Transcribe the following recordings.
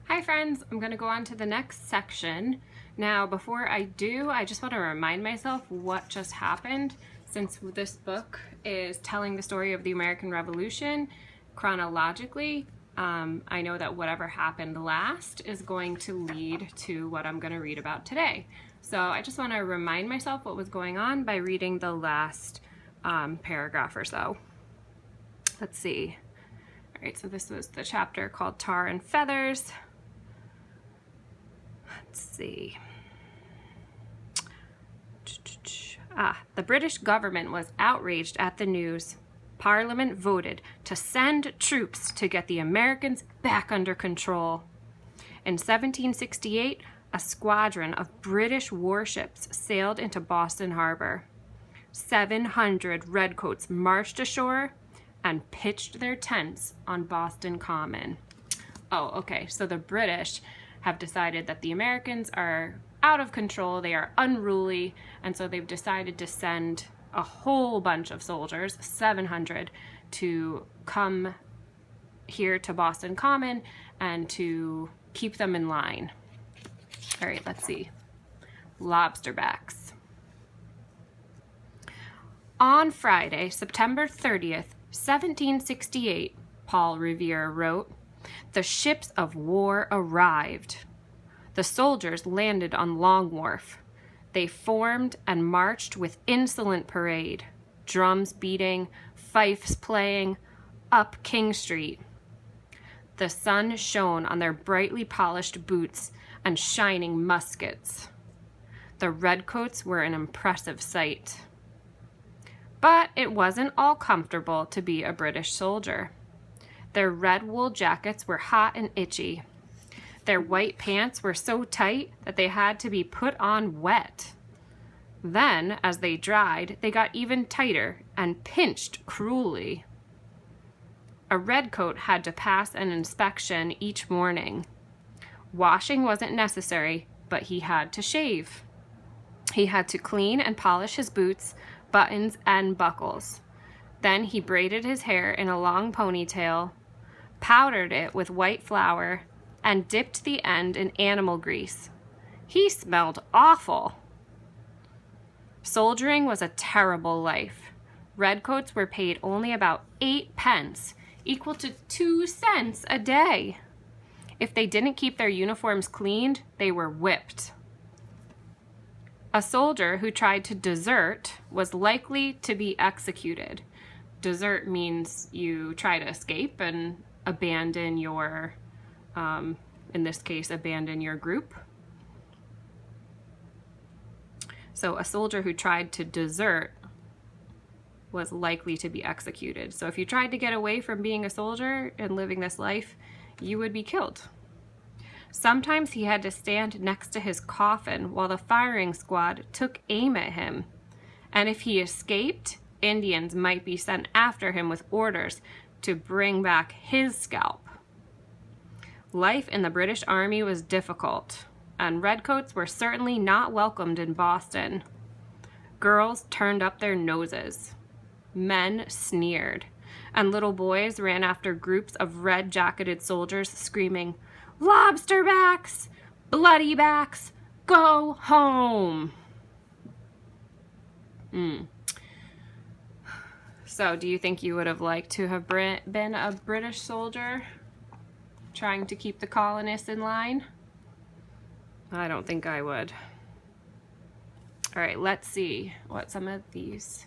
Hi friends, I'm going to go on to the next section. Now before I do, I just want to remind myself what just happened, since this book is telling the story of the American Revolution chronologically. I know that whatever happened last is going to lead to what I'm going to read about today. So I just want to remind myself what was going on by reading the last paragraph or so. Let's see. All right, so this was the chapter called Tar and Feathers. Let's see. The British government was outraged at the news. Parliament voted to send troops to get the Americans back under control. In 1768, a squadron of British warships sailed into Boston Harbor. 700 redcoats marched ashore and pitched their tents on Boston Common. Oh, okay, so the British have decided that the Americans are out of control, they are unruly, and so they've decided to send a whole bunch of soldiers, 700, to come here to Boston Common and to keep them in line. All right, let's see. Lobsterbacks. On Friday, September 30th, 1768, Paul Revere wrote, "The ships of war arrived. The soldiers landed on Long Wharf. They formed and marched with insolent parade, drums beating, fifes playing, up King Street. The sun shone on their brightly polished boots and shining muskets. The redcoats were an impressive sight. But it wasn't all comfortable to be a British soldier. Their red wool jackets were hot and itchy. Their white pants were so tight that they had to be put on wet. Then, as they dried, they got even tighter and pinched cruelly. A redcoat had to pass an inspection each morning. Washing wasn't necessary, but he had to shave. He had to clean and polish his boots, buttons, and buckles. Then he braided his hair in a long ponytail, powdered it with white flour, and dipped the end in animal grease. He smelled awful. Soldiering was a terrible life. Redcoats were paid only about 8 pence, equal to 2 cents a day. If they didn't keep their uniforms cleaned, they were whipped. A soldier who tried to desert was likely to be executed. Desert means you try to escape and abandon your, in this case, abandon your group. So a soldier who tried to desert was likely to be executed. So if you tried to get away from being a soldier and living this life, you would be killed. Sometimes he had to stand next to his coffin while the firing squad took aim at him. And if he escaped, Indians might be sent after him with orders to bring back his scalp. Life in the British Army was difficult, and redcoats were certainly not welcomed in Boston. Girls turned up their noses. Men sneered, and little boys ran after groups of red-jacketed soldiers screaming, "Lobsterbacks! Bloodybacks! Go home!" So, do you think you would have liked to have been a British soldier trying to keep the colonists in line? I don't think I would. All right, let's see what some of these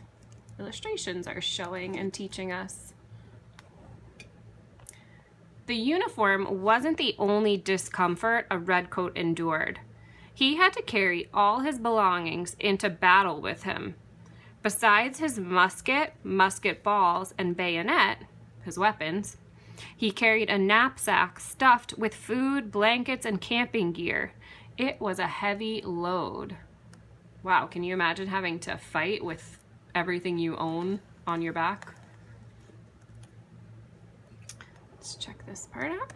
illustrations are showing and teaching us. The uniform wasn't the only discomfort a redcoat endured. He had to carry all his belongings into battle with him. Besides his musket, musket balls, and bayonet, his weapons, he carried a knapsack stuffed with food, blankets, and camping gear. It was a heavy load. Wow, can you imagine having to fight with everything you own on your back? Let's check this part out.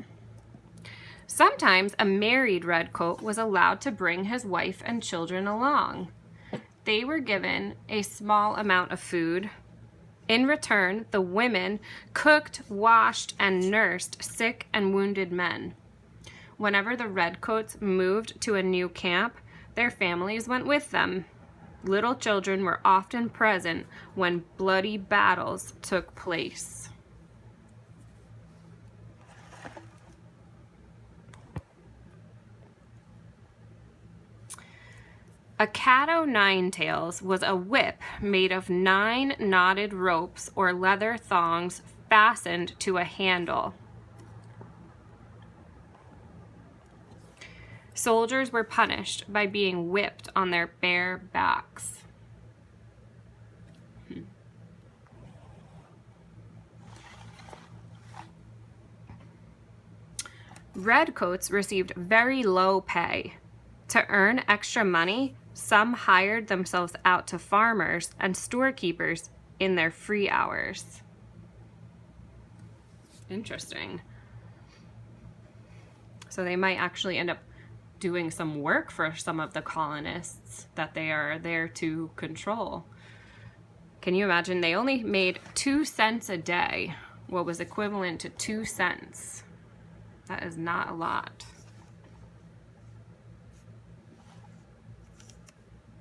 Sometimes a married redcoat was allowed to bring his wife and children along. They were given a small amount of food. In return, the women cooked, washed, and nursed sick and wounded men. Whenever the redcoats moved to a new camp, their families went with them. Little children were often present when bloody battles took place. A cat-o'-nine-tails was a whip made of 9 knotted ropes or leather thongs fastened to a handle. Soldiers were punished by being whipped on their bare backs. Redcoats received very low pay. To earn extra money, some hired themselves out to farmers and storekeepers in their free hours. Interesting. So they might actually end up doing some work for some of the colonists that they are there to control. Can you imagine? They only made 2 cents a day, what was equivalent to 2 cents. That is not a lot.